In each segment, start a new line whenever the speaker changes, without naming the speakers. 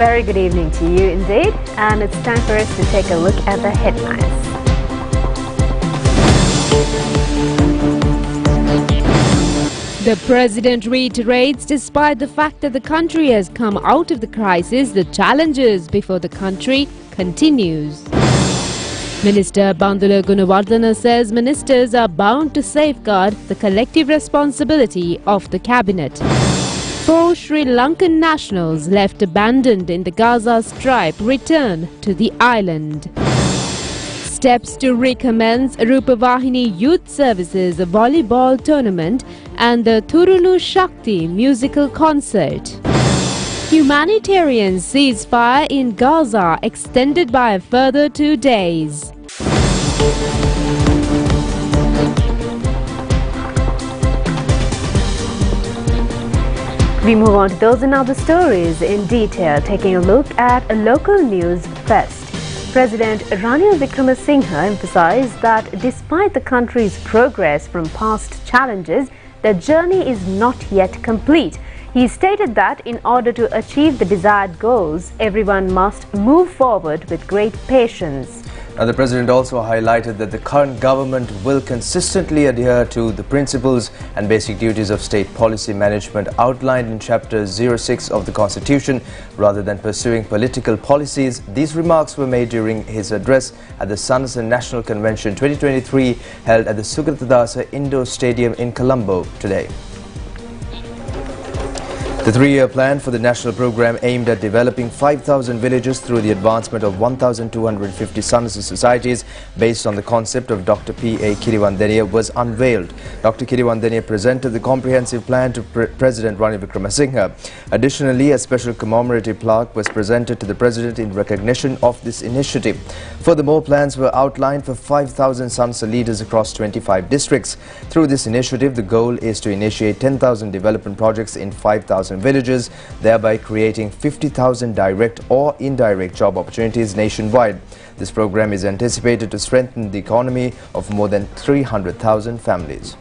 Very good evening to you indeed, and it's time for us to take a look at the headlines.
The president reiterates, despite the fact that the country has come out of the crisis, the challenges before the country continues. Minister Bandula Gunawardena says ministers are bound to safeguard the collective responsibility of the cabinet. 4 Sri Lankan nationals left abandoned in the Gaza Strip return to the island. Steps to recommence Rupavahini Youth Services volleyball tournament and the Turulu Shakti musical concert. Humanitarian ceasefire in Gaza extended by a further 2 days.
We move on to those and other stories in detail, taking a look at local news first. President Ranil Wickremesinghe emphasized that despite the country's progress from past challenges, the journey is not yet complete. He stated that in order to achieve the desired goals, everyone must move forward with great patience.
Now, the President also highlighted that the current government will consistently adhere to the principles and basic duties of state policy management outlined in Chapter 06 of the Constitution rather than pursuing political policies. These remarks were made during his address at the Sanasa National Convention 2023 held at the Sugatadasa Indoor Stadium in Colombo today. The 3-year plan for the national program aimed at developing 5,000 villages through the advancement of 1,250 Sanasa societies based on the concept of Dr. P.A. Kiriwandeniya was unveiled. Dr. Kiriwandeniya presented the comprehensive plan to President Ranil Wickremesinghe. Additionally, a special commemorative plaque was presented to the President in recognition of this initiative. Furthermore, plans were outlined for 5,000 Sanasa leaders across 25 districts. Through this initiative, the goal is to initiate 10,000 development projects in 5,000 villages, thereby creating 50,000 direct or indirect job opportunities nationwide. This program is anticipated to strengthen the economy of more than 300,000 families.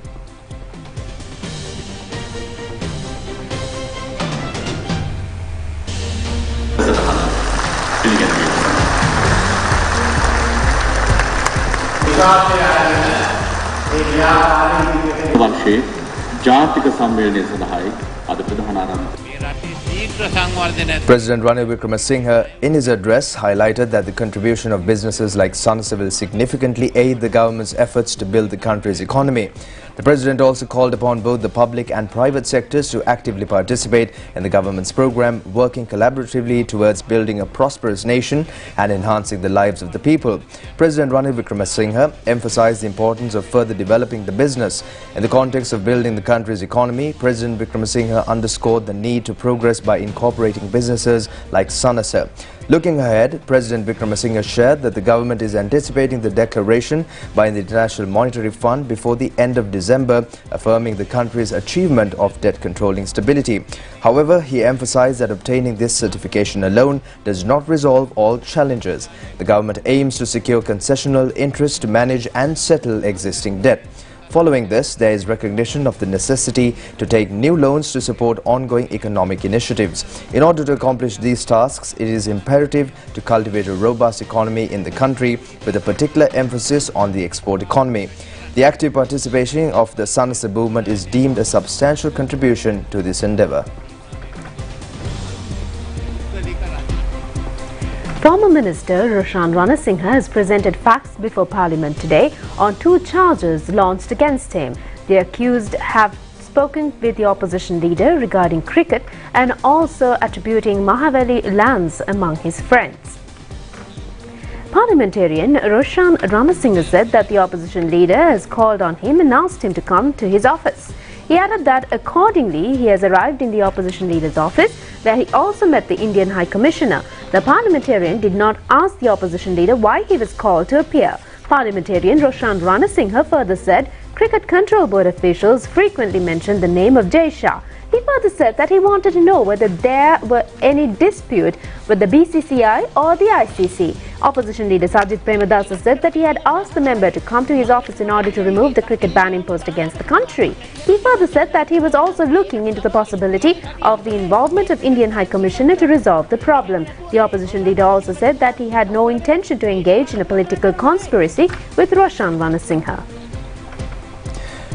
President Ranil Wickremesinghe in his address highlighted that the contribution of businesses like Sanasa will significantly aid the government's efforts to build the country's economy. The President also called upon both the public and private sectors to actively participate in the government's program, working collaboratively towards building a prosperous nation and enhancing the lives of the people. President Ranil Wickremesinghe emphasized the importance of further developing the business. In the context of building the country's economy, President Wickremesinghe underscored the need to progress by incorporating businesses like Sanasa. Looking ahead, President Wickremesinghe shared that the government is anticipating the declaration by the International Monetary Fund before the end of December, affirming the country's achievement of debt controlling stability. However, he emphasized that obtaining this certification alone does not resolve all challenges. The government aims to secure concessional interest to manage and settle existing debt. Following this, there is recognition of the necessity to take new loans to support ongoing economic initiatives. In order to accomplish these tasks, it is imperative to cultivate a robust economy in the country with a particular emphasis on the export economy. The active participation of the Sanasa movement is deemed a substantial contribution to this endeavor.
Former Minister Roshan Ranasinghe has presented facts before Parliament today on 2 charges launched against him. The accused have spoken with the opposition leader regarding cricket and also attributing Mahaveli lands among his friends. Parliamentarian Roshan Ranasinghe said that the opposition leader has called on him and asked him to come to his office. He added that accordingly he has arrived in the opposition leader's office, where he also met the Indian High Commissioner. The parliamentarian did not ask the opposition leader why he was called to appear. Parliamentarian Roshan Ranasinghe further said Cricket Control Board officials frequently mentioned the name of Jai Shah. He further said that he wanted to know whether there were any dispute with the BCCI or the ICC. Opposition leader Sajid Premadasa said that he had asked the member to come to his office in order to remove the cricket ban imposed against the country. He further said that he was also looking into the possibility of the involvement of Indian High Commissioner to resolve the problem. The opposition leader also said that he had no intention to engage in a political conspiracy with Roshan Ranasinghe.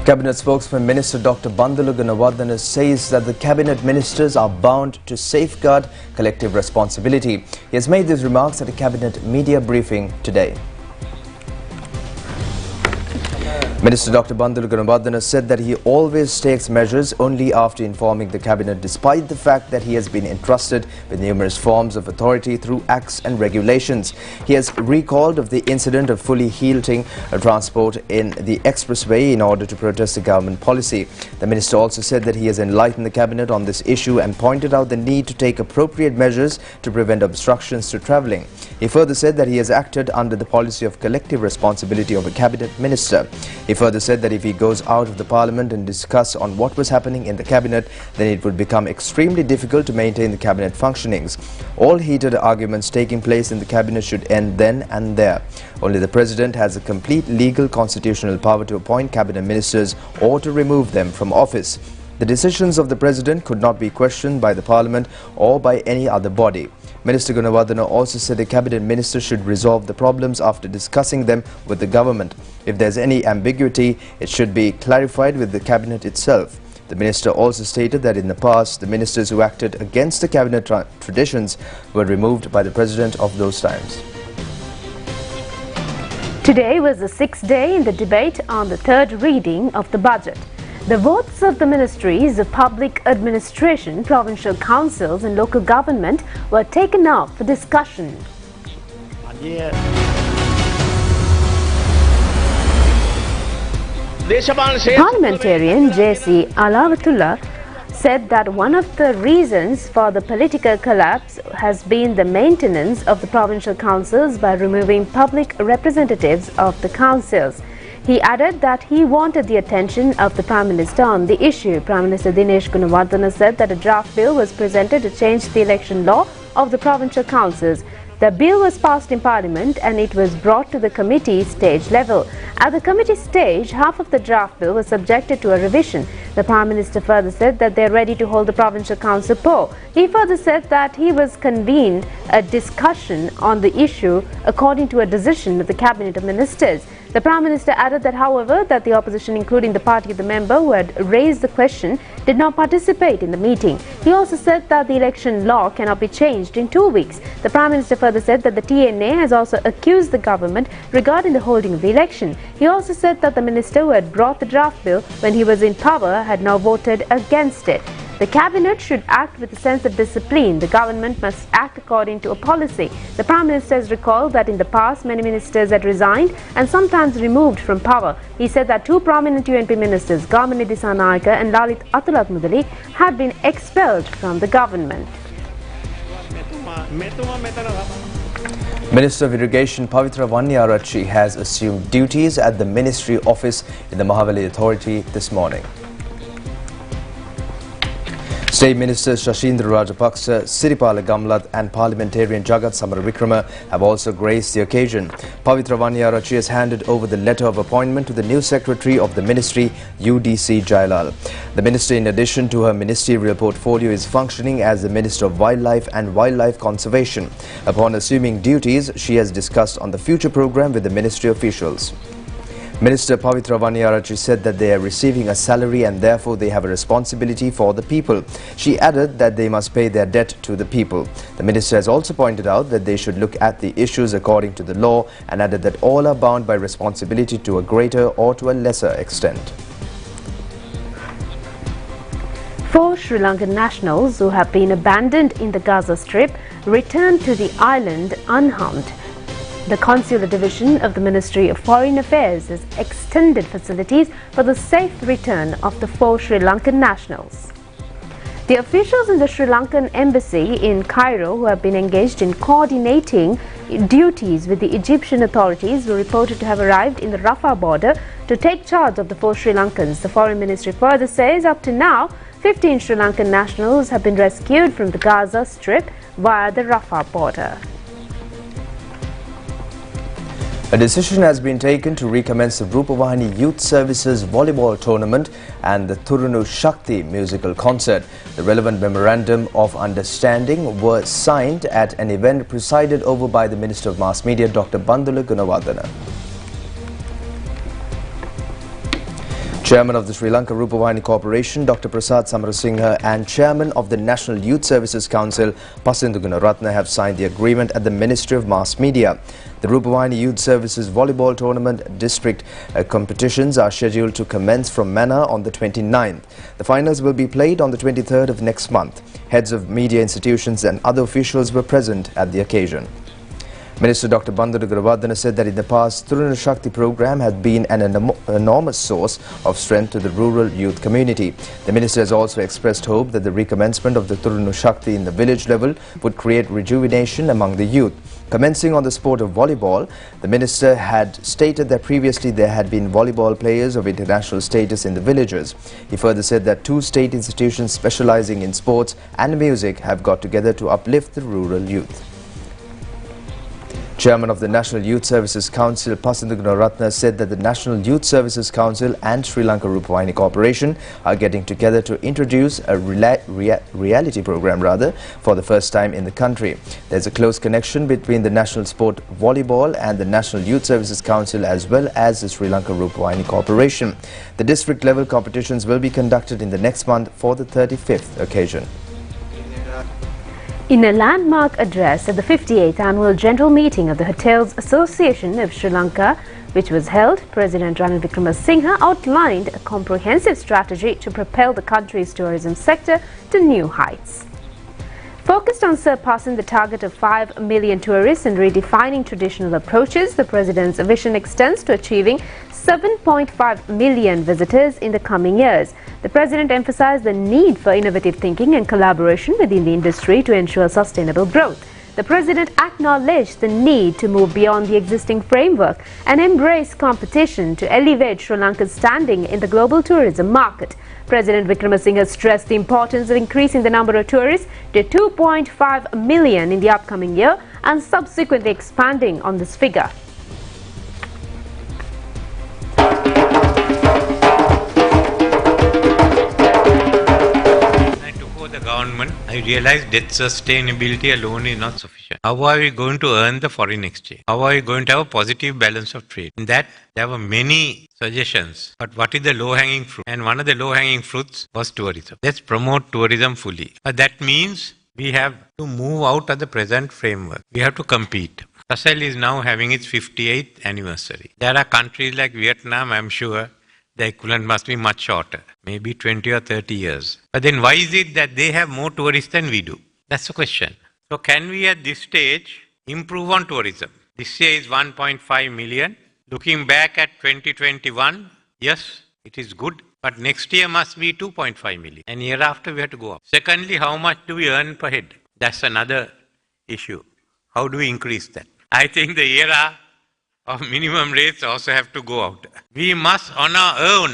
Cabinet spokesman Minister Dr. Bandulu Gunawardena says that the cabinet ministers are bound to safeguard collective responsibility. He has made these remarks at a cabinet media briefing today. Minister Dr. Bandulu Gunawardena said that he always takes measures only after informing the cabinet, despite the fact that he has been entrusted with numerous forms of authority through acts and regulations. He has recalled of the incident of fully halting transport in the expressway in order to protest the government policy. The minister also said that he has enlightened the cabinet on this issue and pointed out the need to take appropriate measures to prevent obstructions to travelling. He further said that he has acted under the policy of collective responsibility of a cabinet minister. He further said that if he goes out of the parliament and discuss on what was happening in the cabinet, then it would become extremely difficult to maintain the cabinet functionings. All heated arguments taking place in the cabinet should end then and there. Only the president has a complete legal constitutional power to appoint cabinet ministers or to remove them from office. The decisions of the president could not be questioned by the parliament or by any other body. Minister Gunawardena also said a cabinet minister should resolve the problems after discussing them with the government. If there is any ambiguity, it should be clarified with the cabinet itself. The minister also stated that in the past, the ministers who acted against the cabinet traditions were removed by the president of those times.
Today was the sixth day in the debate on the third reading of the budget. The votes of the ministries of public administration, provincial councils and local government were taken up for discussion. Parliamentarian J.C. Alavatullah said that one of the reasons for the political collapse has been the maintenance of the provincial councils by removing public representatives of the councils. He added that he wanted the attention of the Prime Minister on the issue. Prime Minister Dinesh Gunawardena said that a draft bill was presented to change the election law of the provincial councils. The bill was passed in Parliament and it was brought to the committee stage level. At the committee stage, half of the draft bill was subjected to a revision. The Prime Minister further said that they are ready to hold the provincial council poll. He further said that he was convened a discussion on the issue according to a decision of the Cabinet of Ministers. The Prime Minister added that, however, that the opposition, including the party of the member who had raised the question, did not participate in the meeting. He also said that the election law cannot be changed in 2 weeks. The Prime Minister further said that the TNA has also accused the government regarding the holding of the election. He also said that the minister who had brought the draft bill when he was in power had now voted against it. The cabinet should act with a sense of discipline. The government must act according to a policy. The Prime Minister has recalled that in the past many ministers had resigned and sometimes removed from power. He said that two prominent UNP ministers, Gamani Dissanayake and Lalit Atulathmudali, had been expelled from the government.
Minister of Irrigation Pavitra Vanyarachi has assumed duties at the ministry office in the Mahaweli Authority this morning. State Ministers Shashindra Rajapaksa, Siripala Gamlat and Parliamentarian Jagat Samaravikrama have also graced the occasion. Pavitra Vanyarachi has handed over the letter of appointment to the new Secretary of the Ministry, UDC Jailal. The Minister, in addition to her ministerial portfolio, is functioning as the Minister of Wildlife and Wildlife Conservation. Upon assuming duties, she has discussed on the future program with the Ministry officials. Minister Pavitra Vanyarachi said that they are receiving a salary and therefore they have a responsibility for the people. She added that they must pay their debt to the people. The minister has also pointed out that they should look at the issues according to the law and added that all are bound by responsibility to a greater or to a lesser extent.
4 Sri Lankan nationals who have been abandoned in the Gaza Strip returned to the island unharmed. The Consular Division of the Ministry of Foreign Affairs has extended facilities for the safe return of the 4 Sri Lankan nationals. The officials in the Sri Lankan embassy in Cairo, who have been engaged in coordinating duties with the Egyptian authorities, were reported to have arrived in the Rafah border to take charge of the 4 Sri Lankans. The Foreign Ministry further says up to now, 15 Sri Lankan nationals have been rescued from the Gaza Strip via the Rafah border.
A decision has been taken to recommence the Rupavahini Youth Services Volleyball Tournament and the Thurunu Shakti musical concert. The relevant memorandum of understanding were signed at an event presided over by the Minister of Mass Media, Dr. Bandula Gunawardena. Chairman of the Sri Lanka Rupavahini Corporation, Dr. Prasad Samarasinghe, and Chairman of the National Youth Services Council, Pasindu Gunaratne, have signed the agreement at the Ministry of Mass Media. The Rupavahini Youth Services Volleyball Tournament district competitions are scheduled to commence from Mannar on the 29th. The finals will be played on the 23rd of next month. Heads of media institutions and other officials were present at the occasion. Minister Dr. Bandula Gunawardena said that in the past, Thurunu Shakti program had been an enormous source of strength to the rural youth community. The minister has also expressed hope that the recommencement of the Thurunu Shakti in the village level would create rejuvenation among the youth. Commencing on the sport of volleyball, the minister had stated that previously there had been volleyball players of international status in the villages. He further said that 2 state institutions specializing in sports and music have got together to uplift the rural youth. Chairman of the National Youth Services Council, Pasindu Gunaratne, said that the National Youth Services Council and Sri Lanka Rupavahini Corporation are getting together to introduce a reality program for the first time in the country. There's a close connection between the national sport volleyball and the National Youth Services Council as well as the Sri Lanka Rupavahini Corporation. The district level competitions will be conducted in the next month for the 35th occasion.
In a landmark address at the 58th Annual General Meeting of the Hotels Association of Sri Lanka, which was held, President Ranil Wickremesinghe outlined a comprehensive strategy to propel the country's tourism sector to new heights. Focused on surpassing the target of 5 million tourists and redefining traditional approaches, the President's vision extends to achieving 7.5 million visitors in the coming years. The President emphasized the need for innovative thinking and collaboration within the industry to ensure sustainable growth. The President acknowledged the need to move beyond the existing framework and embrace competition to elevate Sri Lanka's standing in the global tourism market. President Wickremesinghe stressed the importance of increasing the number of tourists to 2.5 million in the upcoming year and subsequently expanding on this figure.
The government, I realized that sustainability alone is not sufficient. How are we going to earn the foreign exchange? How are we going to have a positive balance of trade? In that, there were many suggestions. But what is the low-hanging fruit? And one of the low-hanging fruits was tourism. Let's promote tourism fully. But that means we have to move out of the present framework. We have to compete. Russell is now having its 58th anniversary. There are countries like Vietnam, I'm sure, the equivalent must be much shorter, maybe 20 or 30 years. But then why is it that they have more tourists than we do? That's the question. So can we at this stage improve on tourism? This year is 1.5 million. Looking back at 2021, yes, it is good. But next year must be 2.5 million. And year after we have to go up. Secondly, how much do we earn per head? That's another issue. How do we increase that? I think the era of minimum rates also have to go out. We must on our own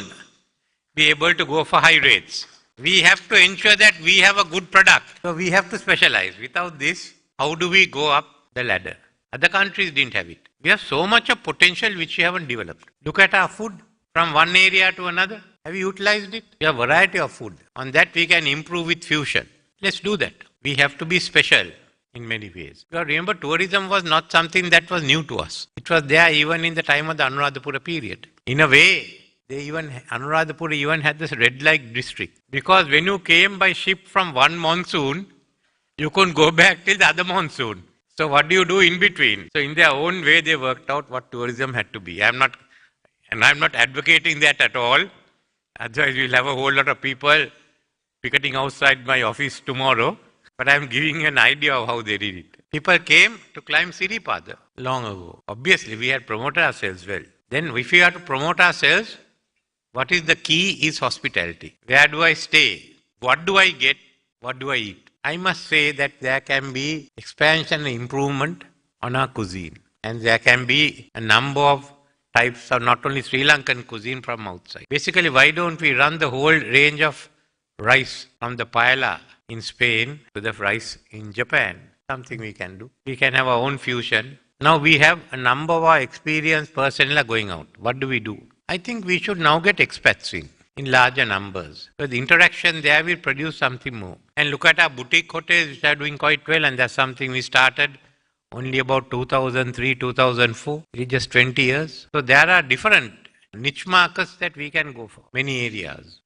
be able to go for high rates. We have to ensure that we have a good product. So we have to specialize. Without this, how do we go up the ladder? Other countries didn't have it. We have so much of potential which we haven't developed. Look at our food from one area to another. Have you utilized it? We have a variety of food. On that we can improve with fusion. Let's do that. We have to be special in many ways. Because remember, tourism was not something that was new to us. It was there even in the time of the Anuradhapura period. In a way, Anuradhapura even had this red light district. Because when you came by ship from one monsoon, you couldn't go back till the other monsoon. So what do you do in between? So in their own way, they worked out what tourism had to be. I'm not advocating that at all. Otherwise, we'll have a whole lot of people picketing outside my office tomorrow. But I'm giving you an idea of how they did it. People came to climb Siripada long ago. Obviously, we had promoted ourselves well. Then if we have to promote ourselves, what is the key is hospitality. Where do I stay? What do I get? what do I eat? I must say that there can be expansion and improvement on our cuisine. And there can be a number of types of not only Sri Lankan cuisine from outside. Basically, why don't we run the whole range of rice from the paella in Spain to the rice in Japan? Something we can do. We can have our own fusion. Now we have a number of our experienced personnel going out. What do we do? I think we should now get expats in larger numbers. So the interaction there will produce something more. And look at our boutique hotels which are doing quite well, and that's something we started only about 2003, 2004. It's just 20 years. So there are different niche markets that we can go for, many areas.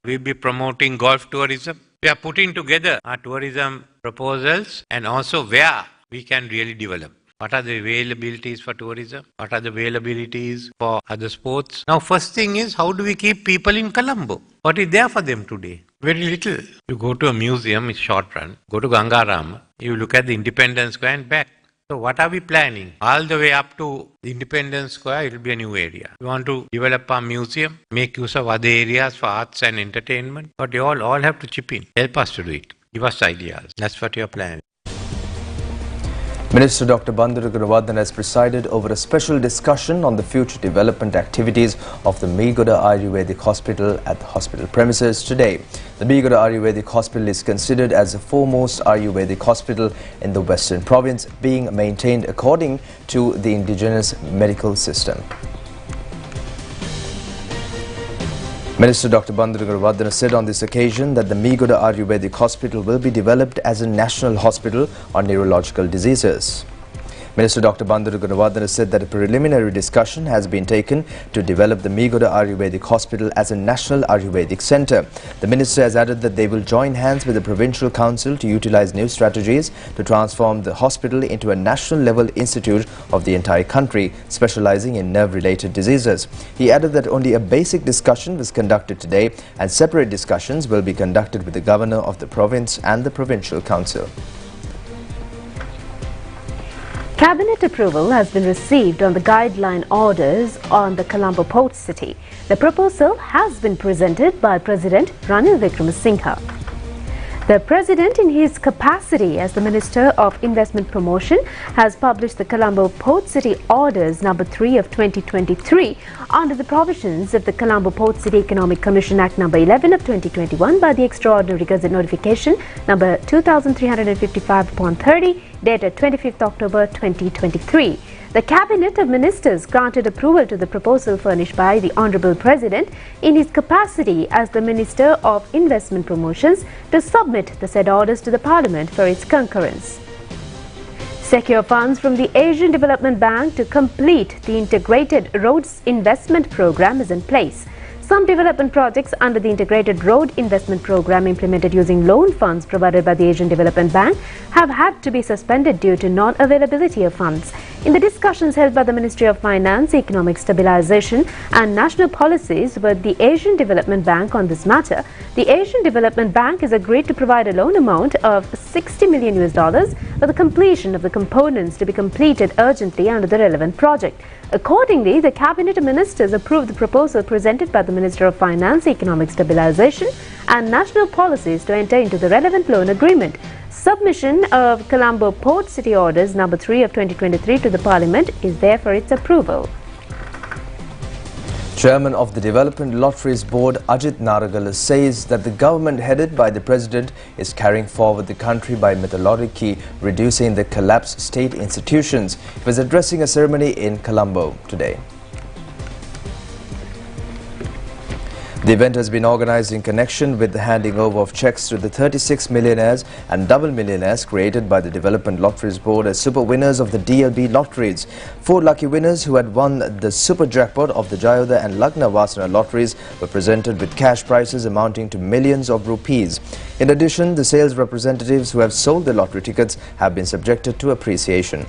We'll be promoting golf tourism. We are putting together our tourism proposals and also where we can really develop. What are the availabilities for tourism? What are the availabilities for other sports? Now, first thing is, how do we keep people in Colombo? What is there for them today? Very little. You go to a museum, it's short run. Go to Gangarama, you look at the Independence Square and back. So what are we planning? All the way up to the Independence Square, it will be a new area. We want to develop our museum, make use of other areas for arts and entertainment. But you all have to chip in. Help us to do it. Give us ideas. That's what you're planning.
Minister Dr. Bandara Gunawardena has presided over a special discussion on the future development activities of the Meegoda Ayurvedic Hospital at the hospital premises today. The Meegoda Ayurvedic Hospital is considered as the foremost Ayurvedic hospital in the Western Province, being maintained according to the indigenous medical system. Minister Dr. Bandara Gunawardena said on this occasion that the Meegoda Ayurvedic Hospital will be developed as a national hospital on neurological diseases. Minister Dr. Bandara Gunawardena said that a preliminary discussion has been taken to develop the Meegoda Ayurvedic Hospital as a national Ayurvedic centre. The minister has added that they will join hands with the Provincial Council to utilise new strategies to transform the hospital into a national level institute of the entire country, specialising in nerve-related diseases. He added that only a basic discussion was conducted today and separate discussions will be conducted with the Governor of the province and the Provincial Council.
Cabinet approval has been received on the guideline orders on the Colombo Port City. The proposal has been presented by President Ranil Wickremesinghe. The President, in his capacity as the Minister of Investment Promotion, has published the Colombo Port City Orders number 3 of 2023 under the provisions of the Colombo Port City Economic Commission Act number 11 of 2021 by the Extraordinary Gazette Notification number 2355/30 dated 25th October 2023. The Cabinet of Ministers granted approval to the proposal furnished by the Honourable President in his capacity as the Minister of Investment Promotions to submit the said orders to the Parliament for its concurrence. Secure funds from the Asian Development Bank to complete the Integrated Roads Investment Programme is in place. Some development projects under the Integrated Road Investment Programme implemented using loan funds provided by the Asian Development Bank have had to be suspended due to non-availability of funds. In the discussions held by the Ministry of Finance, Economic Stabilization and National Policies with the Asian Development Bank on this matter, the Asian Development Bank has agreed to provide a loan amount of $60 million for the completion of the components to be completed urgently under the relevant project. Accordingly, the Cabinet Ministers approved the proposal presented by the Minister of Finance, Economic Stabilization and National Policies to enter into the relevant loan agreement. Submission of Colombo Port City Orders number 3 of 2023 to the Parliament is there for its approval.
Chairman of the Development Lotteries Board, Ajit Naragala, says that the government headed by the President is carrying forward the country by methodically reducing the collapsed state institutions. He was addressing a ceremony in Colombo today. The event has been organized in connection with the handing over of cheques to the 36 millionaires and double millionaires created by the Development Lotteries Board as super winners of the DLB lotteries. 4 lucky winners who had won the super jackpot of the Jayodaya and Lagna Vasana lotteries were presented with cash prizes amounting to millions of rupees. In addition, the sales representatives who have sold the lottery tickets have been subjected to appreciation.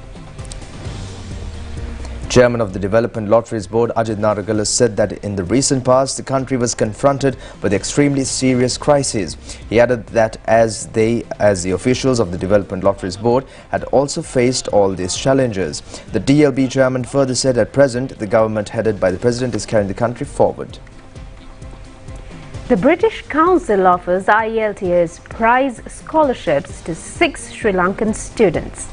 Chairman of the Development Lotteries Board, Ajit Naragala, said that in the recent past, the country was confronted with extremely serious crises. He added that as the officials of the Development Lotteries Board had also faced all these challenges. The DLB chairman further said at present, the government headed by the President is carrying the country forward.
The British Council offers IELTS prize scholarships to 6 Sri Lankan students.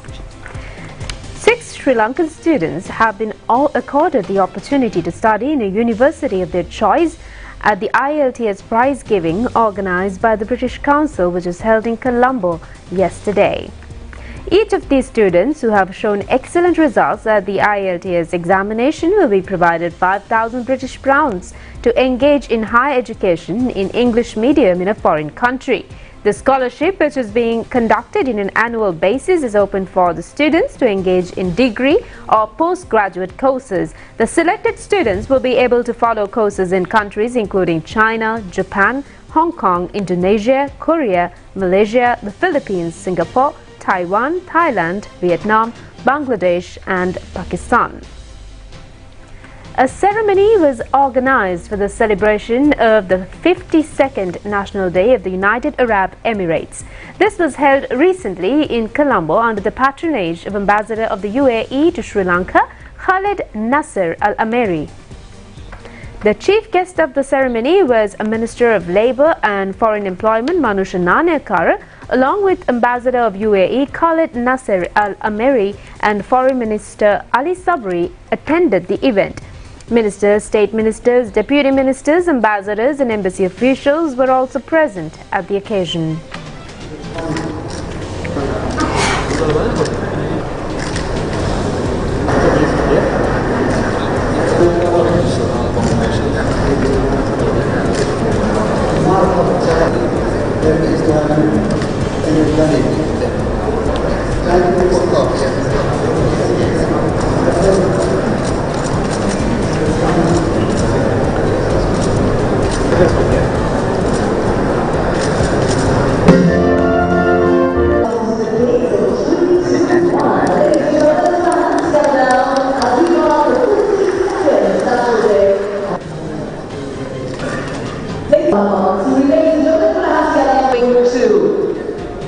6 Sri Lankan students have been accorded the opportunity to study in a university of their choice at the IELTS prize giving organised by the British Council, which was held in Colombo yesterday. Each of these students who have shown excellent results at the IELTS examination will be provided 5,000 British pounds to engage in higher education in English medium in a foreign country. The scholarship, which is being conducted in an annual basis, is open for the students to engage in degree or postgraduate courses. The selected students will be able to follow courses in countries including China, Japan, Hong Kong, Indonesia, Korea, Malaysia, the Philippines, Singapore, Taiwan, Thailand, Vietnam, Bangladesh and Pakistan. A ceremony was organized for the celebration of the 52nd National Day of the United Arab Emirates. This was held recently in Colombo under the patronage of Ambassador of the UAE to Sri Lanka, Khalid Nasser Al Ameri. The chief guest of the ceremony was a Minister of Labour and Foreign Employment, Manusha Nanayakara, along with Ambassador of UAE Khalid Nasser Al Ameri and Foreign Minister Ali Sabri attended the event. Ministers, state ministers, deputy ministers, ambassadors and embassy officials were also present at the occasion.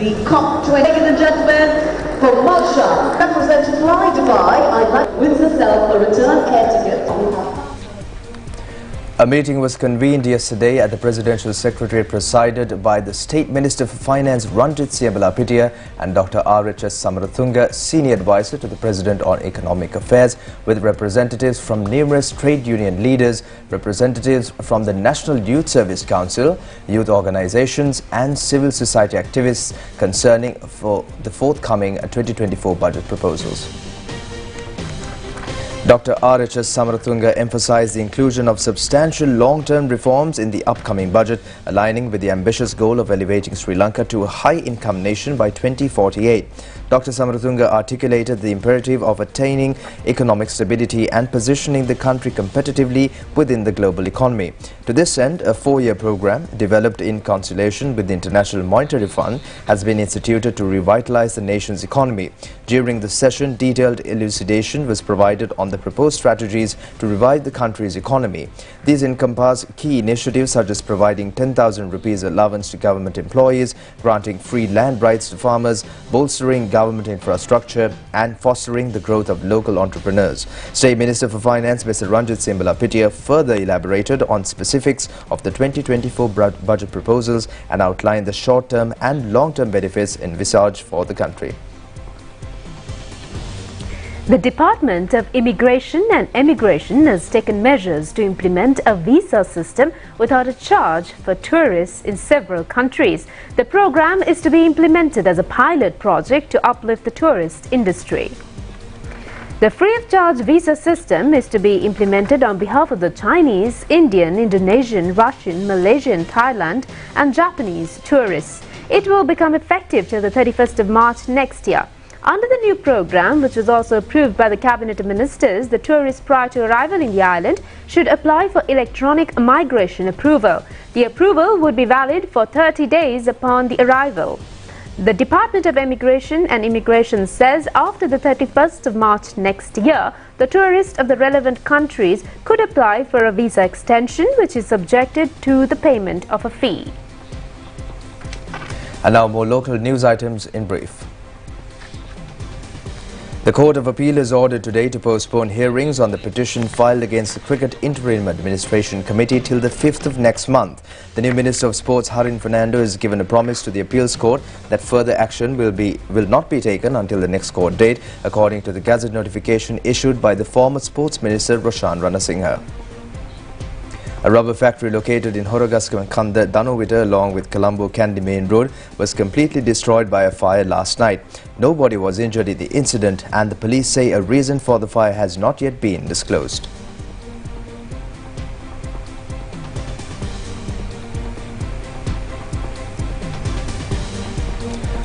The COP20, ladies and gentlemen, from Malta, represented by Dubai, I'd like with herself a return care ticket.
A meeting was convened yesterday at the Presidential Secretariat presided by the State Minister for Finance Ranjit Siambalapitiya and Dr. R.H.S. Samarathunga, Senior Advisor to the President on Economic Affairs, with representatives from numerous trade union leaders, representatives from the National Youth Service Council, youth organizations and civil society activists concerning for the forthcoming 2024 budget proposals. Dr. R.H.S. Samarathunga emphasized the inclusion of substantial long-term reforms in the upcoming budget, aligning with the ambitious goal of elevating Sri Lanka to a high-income nation by 2048. Dr. Samarathunga articulated the imperative of attaining economic stability and positioning the country competitively within the global economy. To this end, a 4-year program developed in consultation with the International Monetary Fund has been instituted to revitalize the nation's economy. During the session, detailed elucidation was provided on the proposed strategies to revive the country's economy. These encompass key initiatives such as providing 10,000 rupees allowance to government employees, granting free land rights to farmers, bolstering government infrastructure and fostering the growth of local entrepreneurs. State Minister for Finance Mr. Ranjit Siambalapitiya further elaborated on specifics of the 2024 budget proposals and outlined the short-term and long-term benefits envisaged for the country.
The Department of Immigration and Emigration has taken measures to implement a visa system without a charge for tourists in several countries. The program is to be implemented as a pilot project to uplift the tourist industry. The free-of-charge visa system is to be implemented on behalf of the Chinese, Indian, Indonesian, Russian, Malaysian, Thailand and Japanese tourists. It will become effective till the 31st of March next year. Under the new program, which was also approved by the Cabinet of Ministers, the tourists prior to arrival in the island should apply for electronic migration approval. The approval would be valid for 30 days upon the arrival. The Department of Immigration and Emigration says after the 31st of March next year, the tourists of the relevant countries could apply for a visa extension, which is subjected to the payment of a fee. And now more local news items in brief.
The Court of Appeal is ordered today to postpone hearings on the petition filed against the Cricket Interim Administration Committee till the 5th of next month. The new Minister of Sports, Harin Fernando, has given a promise to the Appeals Court that further action will not be taken until the next court date, according to the Gazette notification issued by the former Sports Minister Roshan Ranasinghe. A rubber factory located in Horogaskanda, Danuvita, along with Colombo Kandy Main Road, was completely destroyed by a fire last night. Nobody was injured in the incident, and the police say a reason for the fire has not yet been disclosed.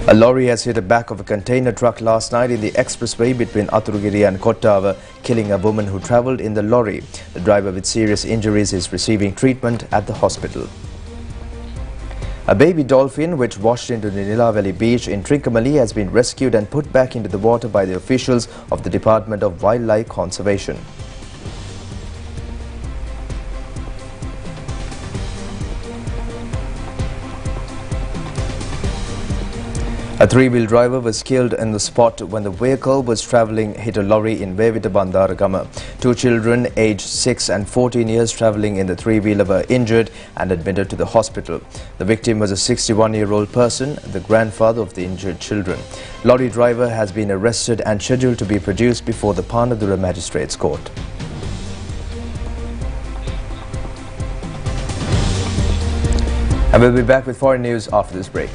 A lorry has hit the back of a container truck last night in the expressway between Aturugiri and Kottava, killing a woman who travelled in the lorry. The driver with serious injuries is receiving treatment at the hospital. A baby dolphin which washed into the Nilaveli beach in Trincomalee has been rescued and put back into the water by the officials of the Department of Wildlife Conservation. A three-wheel driver was killed in the spot when the vehicle was travelling hit a lorry in Vevita Bandaragama. Two children aged 6 and 14 years travelling in the three-wheeler were injured and admitted to the hospital. The victim was a 61-year-old person, the grandfather of the injured children. Lorry driver has been arrested and scheduled to be produced before the Panadura Magistrates Court. And we'll be back with foreign news after this break.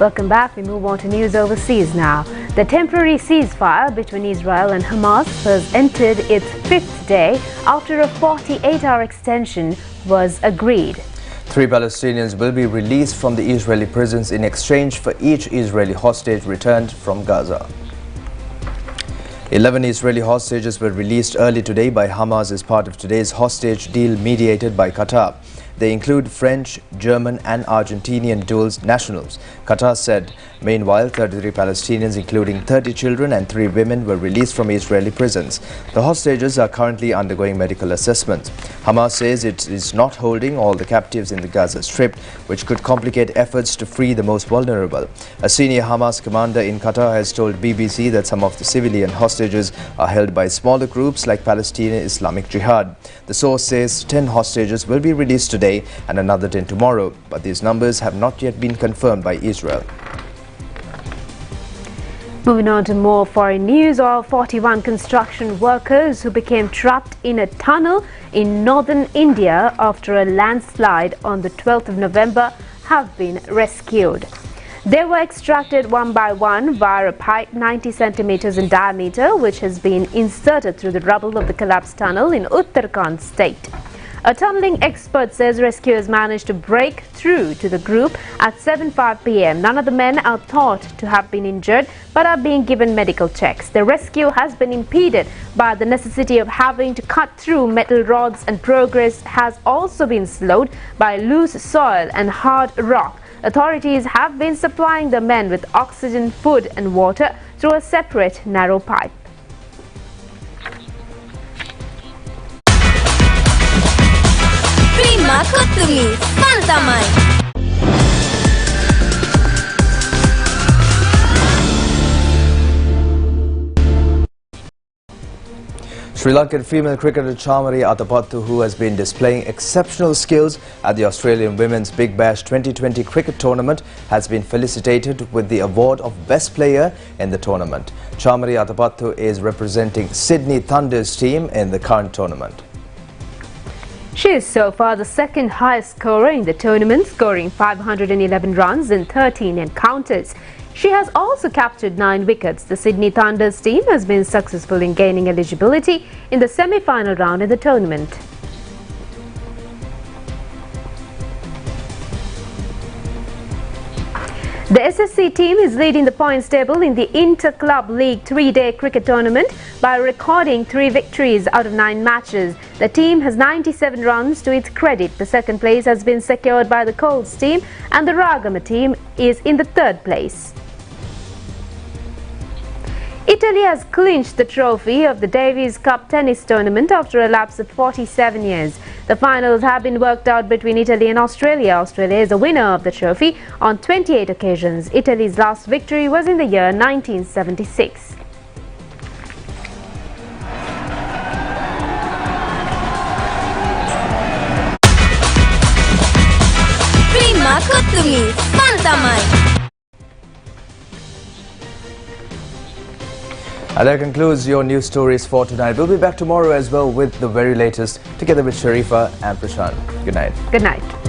Welcome back. We move on to news overseas now. The temporary ceasefire between Israel and Hamas has entered its 5th day after a 48-hour extension was agreed.
3 Palestinians will be released from the Israeli prisons in exchange for each Israeli hostage returned from Gaza. 11 Israeli hostages were released early today by Hamas as part of today's hostage deal mediated by Qatar. They include French, German and Argentinian dual nationals. Qatar said. Meanwhile, 33 Palestinians, including 30 children and 3 women, were released from Israeli prisons. The hostages are currently undergoing medical assessments. Hamas says it is not holding all the captives in the Gaza Strip, which could complicate efforts to free the most vulnerable. A senior Hamas commander in Qatar has told BBC that some of the civilian hostages are held by smaller groups like Palestinian Islamic Jihad. The source says 10 hostages will be released today and another 10 tomorrow, but these numbers have not yet been confirmed by Israel.
Moving on to more foreign news, all 41 construction workers who became trapped in a tunnel in northern India after a landslide on the 12th of November have been rescued. They were extracted one by one via a pipe 90 centimeters in diameter, which has been inserted through the rubble of the collapsed tunnel in Uttarakhand state. A tunneling expert says rescuers managed to break through to the group at 7:05 p.m. None of the men are thought to have been injured but are being given medical checks. The rescue has been impeded by the necessity of having to cut through metal rods, and progress has also been slowed by loose soil and hard rock. Authorities have been supplying the men with oxygen, food and water through a separate narrow pipe.
Sri Lankan female cricketer Chamari Atapattu, who has been displaying exceptional skills at the Australian Women's Big Bash 2020 cricket tournament, has been felicitated with the award of Best Player in the tournament. Chamari Atapattu is representing Sydney Thunder's team in the current tournament.
She is so far the second highest scorer in the tournament, scoring 511 runs in 13 encounters. She has also captured 9 wickets. The Sydney Thunder's team has been successful in gaining eligibility in the semi-final round of the tournament. The SSC team is leading the points table in the Inter-Club League 3-day cricket tournament by recording 3 victories out of 9 matches. The team has 97 runs to its credit. The second place has been secured by the Colts team and the Ragama team is in the 3rd place. Italy has clinched the trophy of the Davis Cup tennis tournament after a lapse of 47 years. The finals have been worked out between Italy and Australia. Australia is the winner of the trophy on 28 occasions. Italy's last victory was in the year 1976.
Prima Kottumi, Pantamai.
And that concludes your news stories for tonight. We'll be back tomorrow as well with the very latest, together with Sharifa and Prashant. Good night.
Good night.